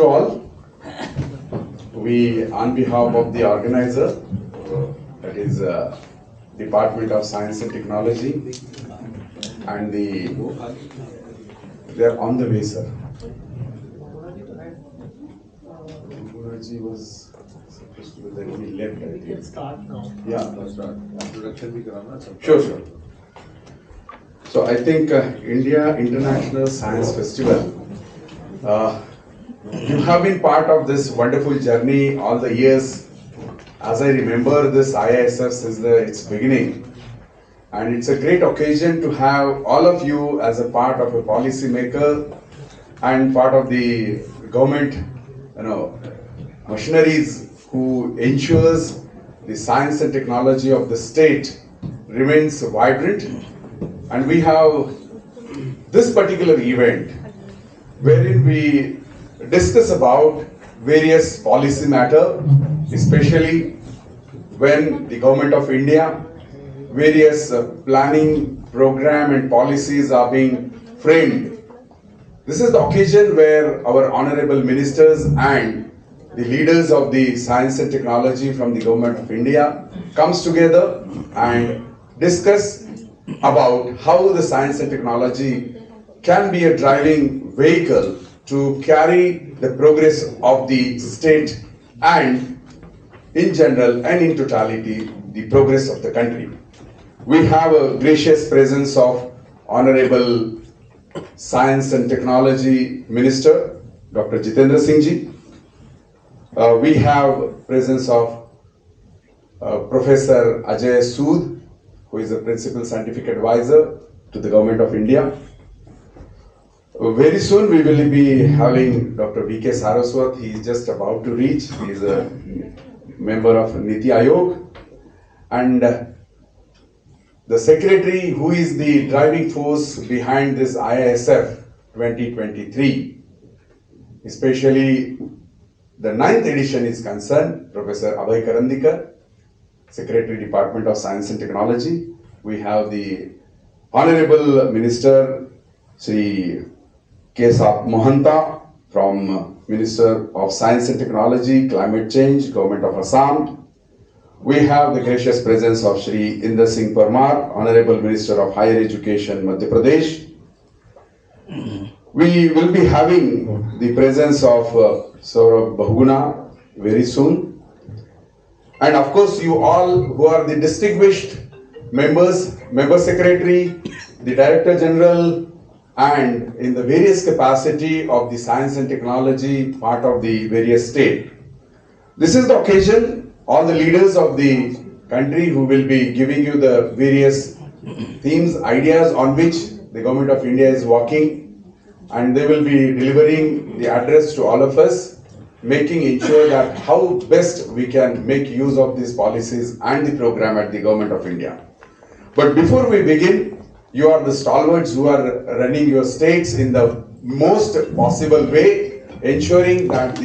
to all. We, on behalf of the organizer, that is Department of Science and Technology, and they are on the way, sir. Guruji was supposed to be there. He left. I think. We can start now. Yeah. Start. Introduction भी कराना सब. Sure. So I think India International Science Festival, you have been part of this wonderful journey all the years. As I remember this IISF since its beginning, and it's a great occasion to have all of you as a part of a policy maker and part of the government, machineries who ensures the science and technology of the state remains vibrant. And we have this particular event wherein we discuss about various policy matter, especially when the government of India, various planning program and policies are being framed. This is the occasion where our honorable ministers and the leaders of the science and technology from the government of India comes together and discuss about how the science and technology can be a driving vehicle to carry the progress of the state and in general and in totality the progress of the country. We have a gracious presence of Honorable Science and Technology Minister Dr. Jitendra Singh ji. We have presence of Professor Ajay Sood, who is the Principal Scientific Advisor to the Government of India. Very soon we will be having Dr. V.K. Saraswat. He is just about to reach. He is a member of Niti Aayog. And the Secretary who is the driving force behind this IISF 2023, especially the 9th edition is concerned, Professor Abhay Karandikar, Secretary, Department of Science and Technology. We have the Honorable Minister Sri Kesab Mohanta from Minister of Science and Technology, Climate Change, Government of Assam. We have the gracious presence of Sri Inder Singh Parmar, Honorable Minister of Higher Education, Madhya Pradesh. We will be having the presence of Saurabh Bahuguna very soon. And of course, you all who are the distinguished members, Member Secretary, the Director General, and in the various capacity of the science and technology part of the various state. This is the occasion, all the leaders of the country who will be giving you the various themes, ideas on which the Government of India is working, and they will be delivering the address to all of us, making ensure that how best we can make use of these policies and the program at the Government of India. But before we begin, you are the stalwarts who are running your states in the most possible way, ensuring that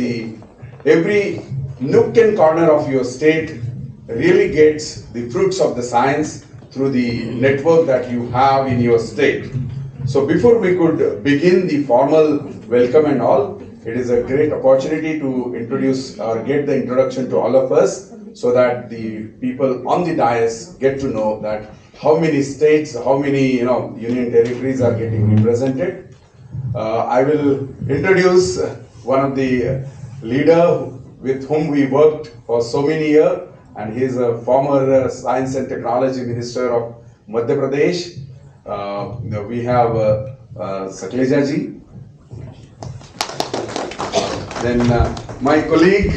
every nook and corner of your state really gets the fruits of the science through the network that you have in your state. So before we could begin the formal welcome and all, it is a great opportunity to introduce or get the introduction to all of us so that the people on the dais get to know that how many states, how many union territories are getting represented. I will introduce one of the leader with whom we worked for so many years, and he is a former Science and Technology Minister of Madhya Pradesh. We have Sakleja ji. Then my colleague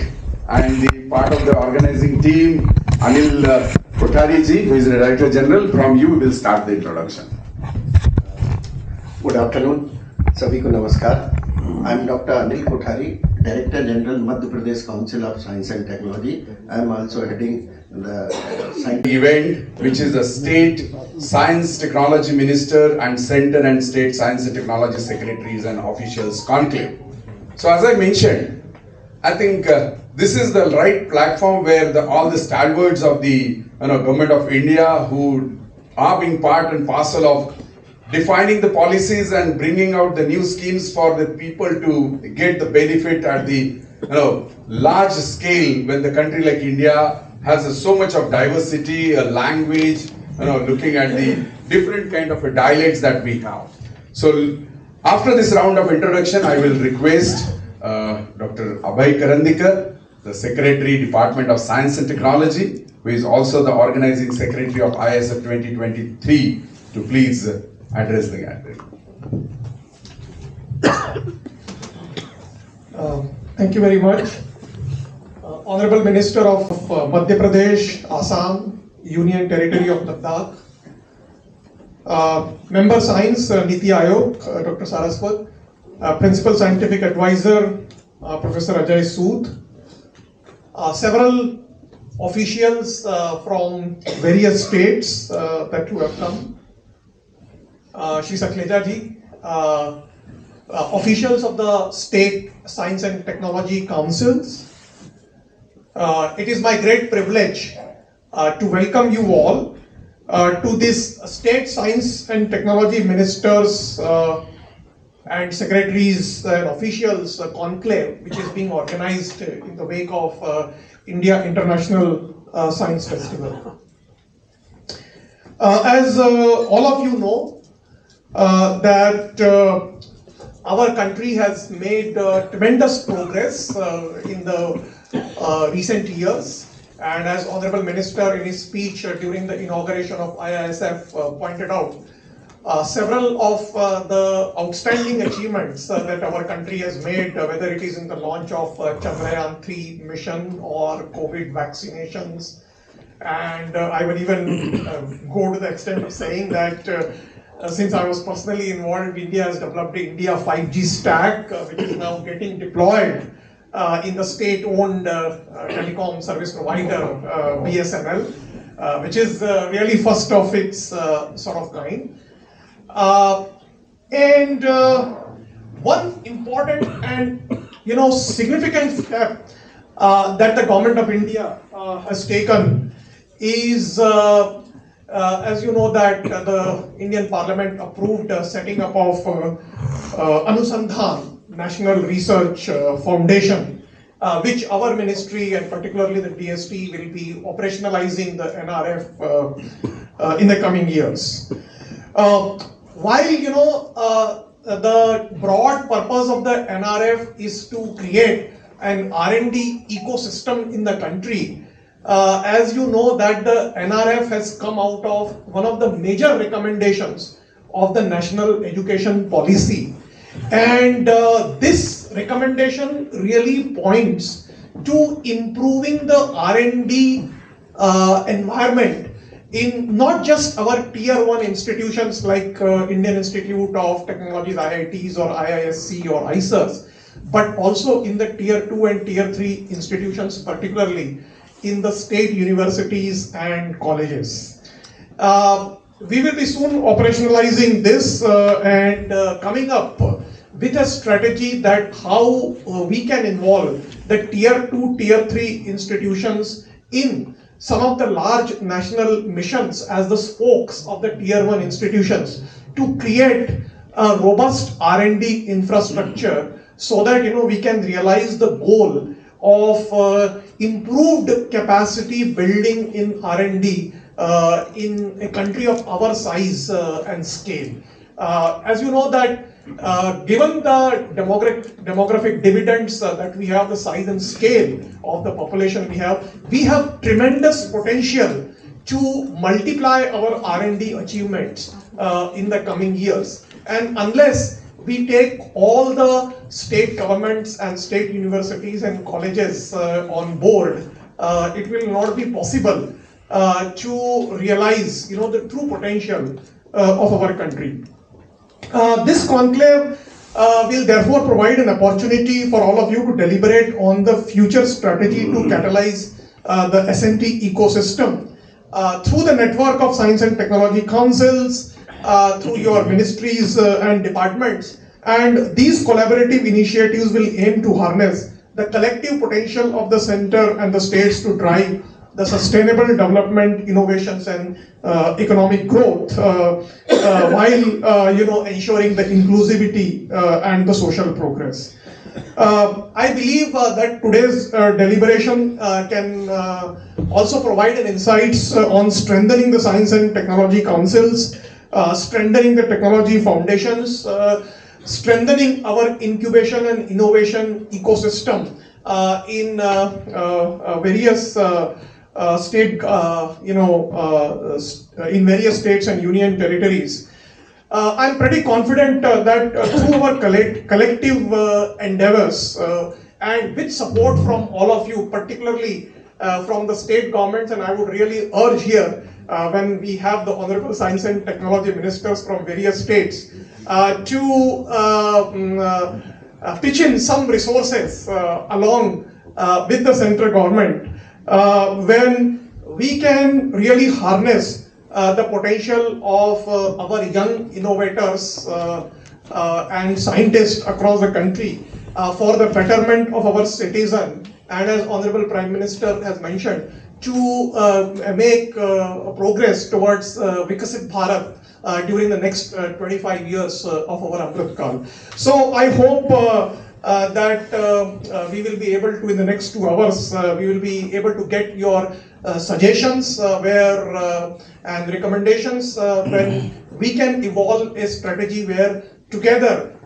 and the part of the organizing team, Anil Kothari ji, who is the Director General. From you, we will start the introduction. Good afternoon, सभी को नमस्कार. I am Dr. Anil Kothari, Director General, Madhya Pradesh Council of Science and Technology. I am also heading the science event, which is the State Science Technology Minister and Center and State Science and Technology Secretaries and Officials Conclave. So as I mentioned, I think this is the right platform where all the stalwarts of the Government of India who are being part and parcel of defining the policies and bringing out the new schemes for the people to get the benefit at the large scale when the country like India has so much of diversity, a language, looking at the different kind of dialects that we have. So after this round of introduction, I will request Dr. Abhay Karandikar, the Secretary, Department of Science and Technology, who is also the Organizing Secretary of IISF 2023, to please address the gathering. Thank you very much. Honorable Minister of Madhya Pradesh, Assam, Union Territory of Ladakh, Member Science, Niti Aayog, Dr. Saraswat, Principal Scientific Advisor, Professor Ajay Sood, several officials from various states that who have come, Shri Sakleja ji, officials of the State Science and Technology Councils. It is my great privilege to welcome you all to this State Science and Technology Ministers and Secretaries and Officials Conclave, which is being organized in the wake of India International Science Festival. As all of you know, that our country has made tremendous progress in the recent years, and as Honorable Minister in his speech during the inauguration of IISF pointed out, several of the outstanding achievements that our country has made, whether it is in the launch of Chandrayaan-3 mission or COVID vaccinations, and I would even go to the extent of saying that since I was personally involved, India has developed the India 5G stack, which is now getting deployed in the state-owned telecom service provider, BSNL, which is really first of its sort of kind. And one important and significant step that the government of India has taken is, as you know, that the Indian Parliament approved setting up of Anusandhan National Research Foundation, which our ministry and particularly the DST will be operationalizing the NRF in the coming years. While the broad purpose of the NRF is to create an R&D ecosystem in the country, as you know that the NRF has come out of one of the major recommendations of the National Education Policy, and this recommendation really points to improving the R&D environment in not just our tier 1 institutions like Indian Institute of Technologies, IITs or IISC or IISF, but also in the tier 2 and tier 3 institutions, particularly in the state universities and colleges. We will be soon operationalizing this and coming up with a strategy that how we can involve the tier 2, tier 3 institutions in some of the large national missions as the spokes of the tier 1 institutions to create a robust R&D infrastructure so that we can realize the goal of improved capacity building in R&D in a country of our size and scale. As you know that given the demographic dividends that we have, the size and scale of the population we have tremendous potential to multiply our R&D achievements in the coming years. And unless we take all the state governments and state universities and colleges on board, it will not be possible to realize the true potential of our country. This conclave will therefore provide an opportunity for all of you to deliberate on the future strategy to catalyze the SNT ecosystem through the network of science and technology councils, through your ministries and departments. And these collaborative initiatives will aim to harness the collective potential of the center and the states to drive the sustainable development, innovations, and economic growth, while ensuring the inclusivity and the social progress. I believe that today's deliberation can also provide an insights on strengthening the science and technology councils, strengthening the technology foundations, strengthening our incubation and innovation ecosystem in various in various states and union territories. I'm pretty confident that through our collective endeavors and with support from all of you, particularly from the state governments, and I would really urge here when we have the Honorable Science and Technology Ministers from various states to pitch in some resources along with the central government when we can really harness the potential of our young innovators and scientists across the country for the betterment of our citizen, and as Honorable Prime Minister has mentioned, to make progress towards Vikasit Bharat during the next 25 years of our Amrit Kal. So I hope that we will be able to, in the next 2 hours, we will be able to get your suggestions and recommendations when we can evolve a strategy where together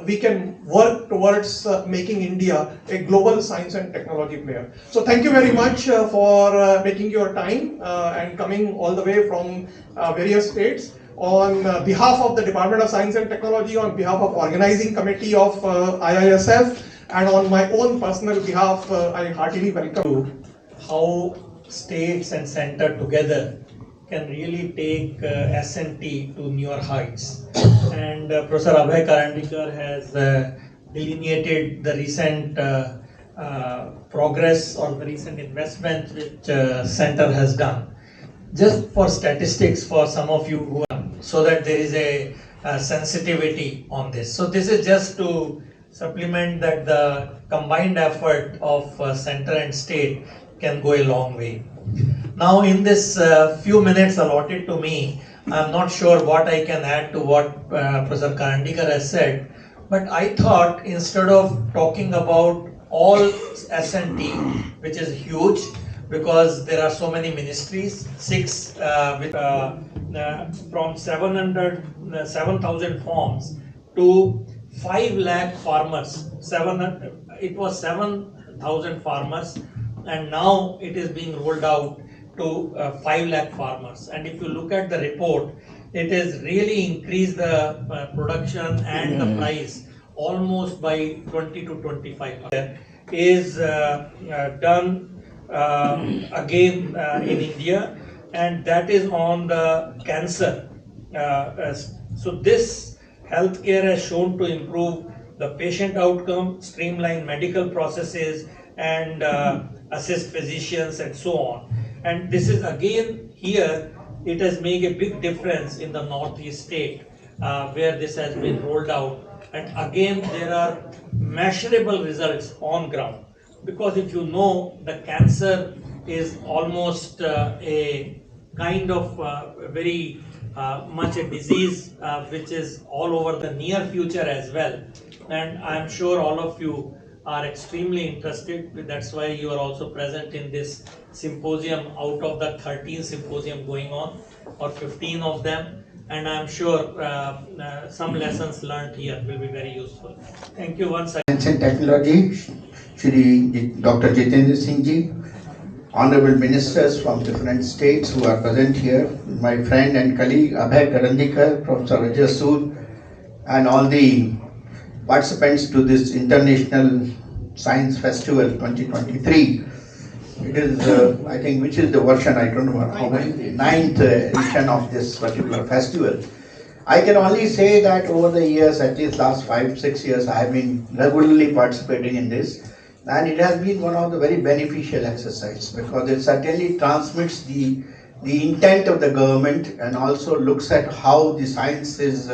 we can work towards making India a global science and technology player. So thank you very much for making your time and coming all the way from various states. On behalf of the Department of Science and Technology, on behalf of Organizing Committee of IISF, and on my own personal behalf, I heartily welcome how states and center together can really take S&T to newer heights. And Professor Abhay Karandikar has delineated the recent progress or the recent investments which center has done. Just for statistics for some of you who are, so that there is a sensitivity on this. So this is just to supplement that the combined effort of center and state can go a long way. Now in this few minutes allotted to me, I'm not sure what I can add to what Professor Karandikar has said, but I thought instead of talking about all S&T, which is huge, because there are so many ministries, 6 from 7,000 forms to 5 lakh farmers. It was 7,000 farmers, and now it is being rolled out to 5 lakh farmers. And if you look at the report, it has really increased the production and the price almost by 20 to 25%. Is done again in India, and that is on the cancer. So this healthcare has shown to improve the patient outcome, streamline medical processes, and assist physicians and so on. And this is again here, it has made a big difference in the Northeast state where this has been rolled out. And again, there are measurable results on ground. Because if you know, the cancer is almost a kind of very much a disease which is all over the near future as well. And I'm sure all of you are extremely interested. That's why you are also present in this symposium out of the 13 symposium going on, or 15 of them. And I'm sure some lessons learned here will be very useful. Thank you once again. Science and Technology, Shri Dr. Jitendra Singh Ji, honorable ministers from different states who are present here, my friend and colleague Abhay Karandikar, Professor Ajay Sood, and all the participants to this International Science Festival 2023. It is, I think, which is the version, I don't know how many, 9th edition of this particular festival. I can only say that over the years, at least last 5-6 years, I have been regularly participating in this. And it has been one of the very beneficial exercise, because it certainly transmits the intent of the government and also looks at how the science is